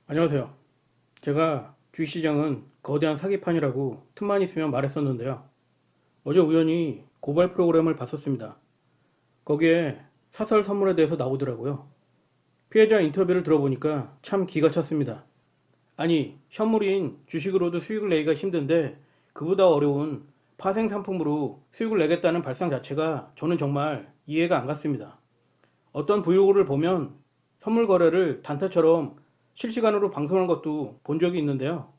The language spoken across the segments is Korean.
안녕하세요. 제가 주식시장은 거대한 사기판이라고 틈만 있으면 말했었는데요. 어제 우연히 고발 프로그램을 봤었습니다. 거기에 사설 선물에 대해서 나오더라고요. 피해자 인터뷰를 들어보니까 참 기가 찼습니다. 아니, 현물인 주식으로도 수익을 내기가 힘든데 그보다 어려운 파생 상품으로 수익을 내겠다는 발상 자체가 저는 정말 이해가 안 갔습니다. 어떤 브이로그를 보면 선물 거래를 단타처럼 실시간으로 방송한 것도 본 적이 있는데요.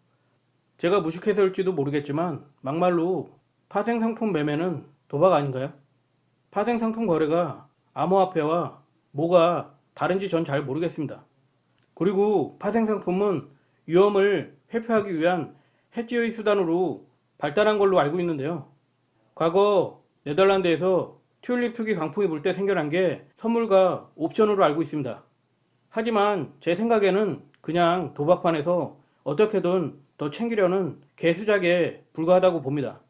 제가 무식해서일지도 모르겠지만 막말로 파생상품 매매는 도박 아닌가요? 파생상품 거래가 암호화폐와 뭐가 다른지 전 잘 모르겠습니다. 그리고 파생상품은 위험을 회피하기 위한 해지의 수단으로 발달한 걸로 알고 있는데요. 과거 네덜란드에서 튤립 투기 강풍이 불 때 생겨난 게 선물과 옵션으로 알고 있습니다. 하지만 제 생각에는 그냥 도박판에서 어떻게든 더 챙기려는 개수작에 불과하다고 봅니다.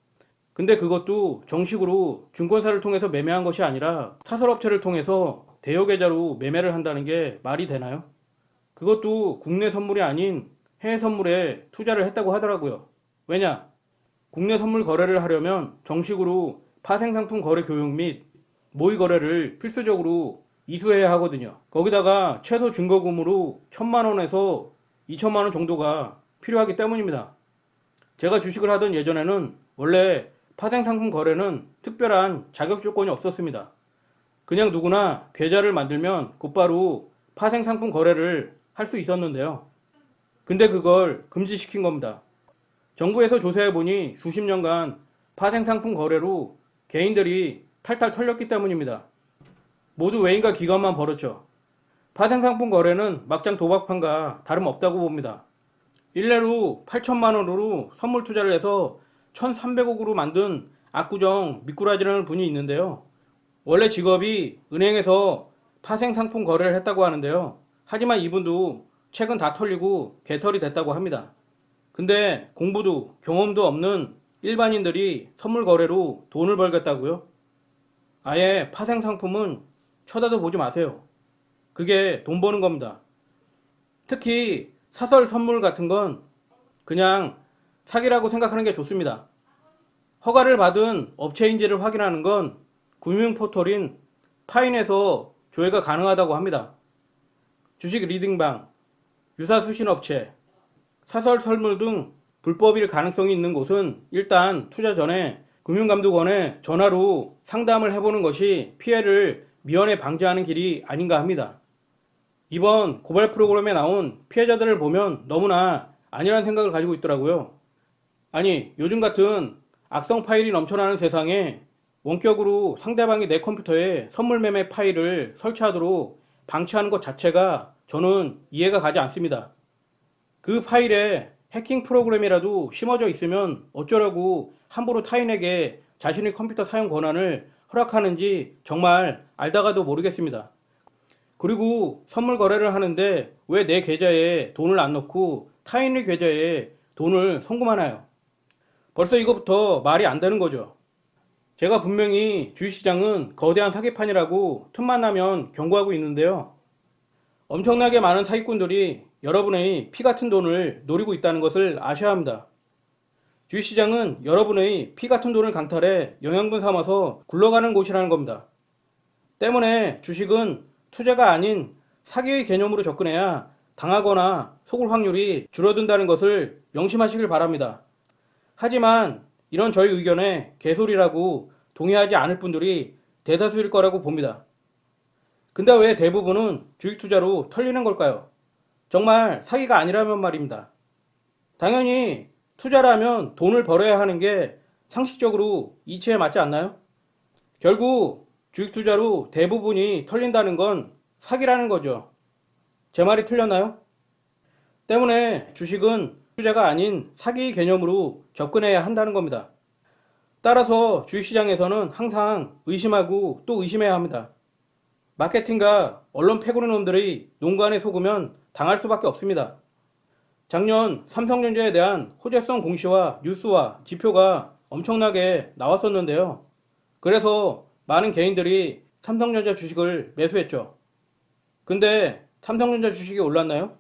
근데 그것도 정식으로 증권사를 통해서 매매한 것이 아니라 사설업체를 통해서 대여계좌로 매매를 한다는 게 말이 되나요? 그것도 국내 선물이 아닌 해외 선물에 투자를 했다고 하더라고요. 왜냐? 국내 선물 거래를 하려면 정식으로 파생상품 거래 교육 및 모의 거래를 필수적으로 이수해야 하거든요. 거기다가 최소 증거금으로 1,000만 원에서 2천만 원 정도가 필요하기 때문입니다. 제가 주식을 하던 예전에는 원래 파생상품 거래는 특별한 자격 조건이 없었습니다. 그냥 누구나 계좌를 만들면 곧바로 파생상품 거래를 할 수 있었는데요. 근데 그걸 금지시킨 겁니다. 정부에서 조사해보니 수십 년간 파생상품 거래로 개인들이 탈탈 털렸기 때문입니다. 모두 외인과 기관만 벌었죠. 파생상품 거래는 막장 도박판과 다름없다고 봅니다. 일례로 8천만 원으로 선물 투자를 해서 1,300억으로 만든 압구정 미꾸라지라는 분이 있는데요. 원래 직업이 은행에서 파생상품 거래를 했다고 하는데요. 하지만 이분도 최근 다 털리고 개털이 됐다고 합니다. 근데 공부도 경험도 없는 일반인들이 선물 거래로 돈을 벌겠다고요? 아예 파생 상품은 쳐다도 보지 마세요. 그게 돈 버는 겁니다. 특히 사설 선물 같은 건 그냥 사기라고 생각하는 게 좋습니다. 허가를 받은 업체인지를 확인하는 건 금융 포털인 파인에서 조회가 가능하다고 합니다. 주식 리딩방, 유사 수신 업체, 사설 선물 등 불법일 가능성이 있는 곳은 일단 투자 전에 금융감독원에 전화로 상담을 해보는 것이 피해를 미연에 방지하는 길이 아닌가 합니다. 이번 고발 프로그램에 나온 피해자들을 보면 너무나 아니란 생각을 가지고 있더라고요. 아니, 요즘 같은 악성 파일이 넘쳐나는 세상에 원격으로 상대방이 내 컴퓨터에 선물 매매 파일을 설치하도록 방치하는 것 자체가 저는 이해가 가지 않습니다. 그 파일에 해킹 프로그램이라도 심어져 있으면 어쩌려고 함부로 타인에게 자신의 컴퓨터 사용 권한을 허락하는지 정말 알다가도 모르겠습니다. 그리고 선물 거래를 하는데 왜 내 계좌에 돈을 안 넣고 타인의 계좌에 돈을 송금하나요? 벌써 이거부터 말이 안 되는 거죠. 제가 분명히 주식시장은 거대한 사기판이라고 틈만 나면 경고하고 있는데요. 엄청나게 많은 사기꾼들이 여러분의 피 같은 돈을 노리고 있다는 것을 아셔야 합니다. 주식시장은 여러분의 피 같은 돈을 강탈해 영양분 삼아서 굴러가는 곳이라는 겁니다. 때문에 주식은 투자가 아닌 사기의 개념으로 접근해야 당하거나 속을 확률이 줄어든다는 것을 명심하시길 바랍니다. 하지만 이런 저희 의견에 개소리라고 동의하지 않을 분들이 대다수일 거라고 봅니다. 근데 왜 대부분은 주식 투자로 털리는 걸까요? 정말 사기가 아니라면 말입니다. 당연히 투자라면 돈을 벌어야 하는 게 상식적으로 이치에 맞지 않나요? 결국 주식 투자로 대부분이 털린다는 건 사기라는 거죠. 제 말이 틀렸나요? 때문에 주식은 투자가 아닌 사기 개념으로 접근해야 한다는 겁니다. 따라서 주식시장에서는 항상 의심하고 또 의심해야 합니다. 마케팅과 언론 패거리놈들의 농간에 속으면 당할 수밖에 없습니다. 작년 삼성전자에 대한 호재성 공시와 뉴스와 지표가 엄청나게 나왔었는데요. 그래서 많은 개인들이 삼성전자 주식을 매수했죠. 근데 삼성전자 주식이 올랐나요?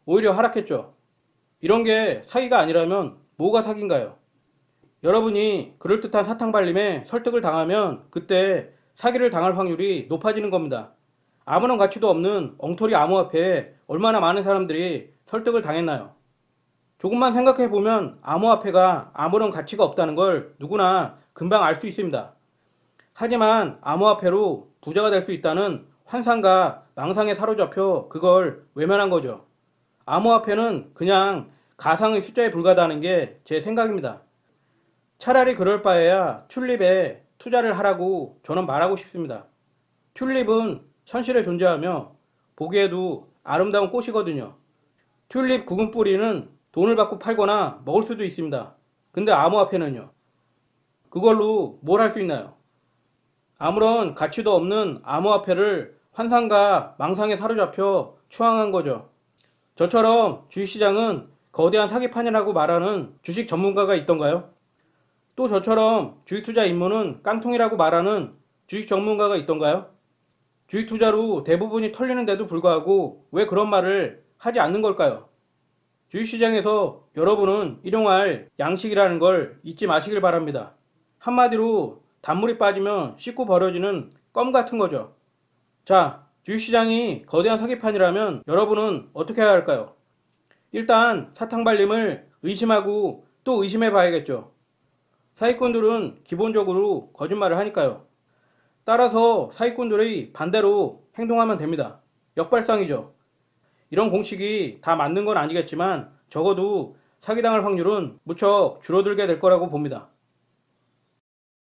오히려 하락했죠. 이런 게 사기가 아니라면 뭐가 사기인가요? 여러분이 그럴듯한 사탕발림에 설득을 당하면 그때 사기를 당할 확률이 높아지는 겁니다. 아무런 가치도 없는 엉터리 암호화폐에 얼마나 많은 사람들이 설득을 당했나요? 조금만 생각해보면 암호화폐가 아무런 가치가 없다는 걸 누구나 금방 알 수 있습니다. 하지만 암호화폐로 부자가 될 수 있다는 환상과 망상에 사로잡혀 그걸 외면한 거죠. 암호화폐는 그냥 가상의 숫자에 불과하다는 게 제 생각입니다. 차라리 그럴 바에야 튤립에 투자를 하라고 저는 말하고 싶습니다. 튤립은 현실에 존재하며 보기에도 아름다운 꽃이거든요. 튤립 구근 뿌리는 돈을 받고 팔거나 먹을 수도 있습니다. 근데 암호화폐는요? 그걸로 뭘 할 수 있나요? 아무런 가치도 없는 암호화폐를 환상과 망상에 사로잡혀 추앙한 거죠. 저처럼 주식시장은 거대한 사기판이라고 말하는 주식 전문가가 있던가요? 또 저처럼 주식 투자 입문은 깡통이라고 말하는 주식 전문가가 있던가요? 주식 투자로 대부분이 털리는데도 불구하고 왜 그런 말을 하지 않는 걸까요? 주식시장에서 여러분은 일용할 양식이라는 걸 잊지 마시길 바랍니다. 한마디로 단물이 빠지면 씻고 버려지는 껌 같은 거죠. 자, 주식시장이 거대한 사기판이라면 여러분은 어떻게 해야 할까요? 일단 사탕발림을 의심하고 또 의심해 봐야겠죠. 사기꾼들은 기본적으로 거짓말을 하니까요. 따라서 사기꾼들의 반대로 행동하면 됩니다. 역발상이죠. 이런 공식이 다 맞는 건 아니겠지만 적어도 사기당할 확률은 무척 줄어들게 될 거라고 봅니다.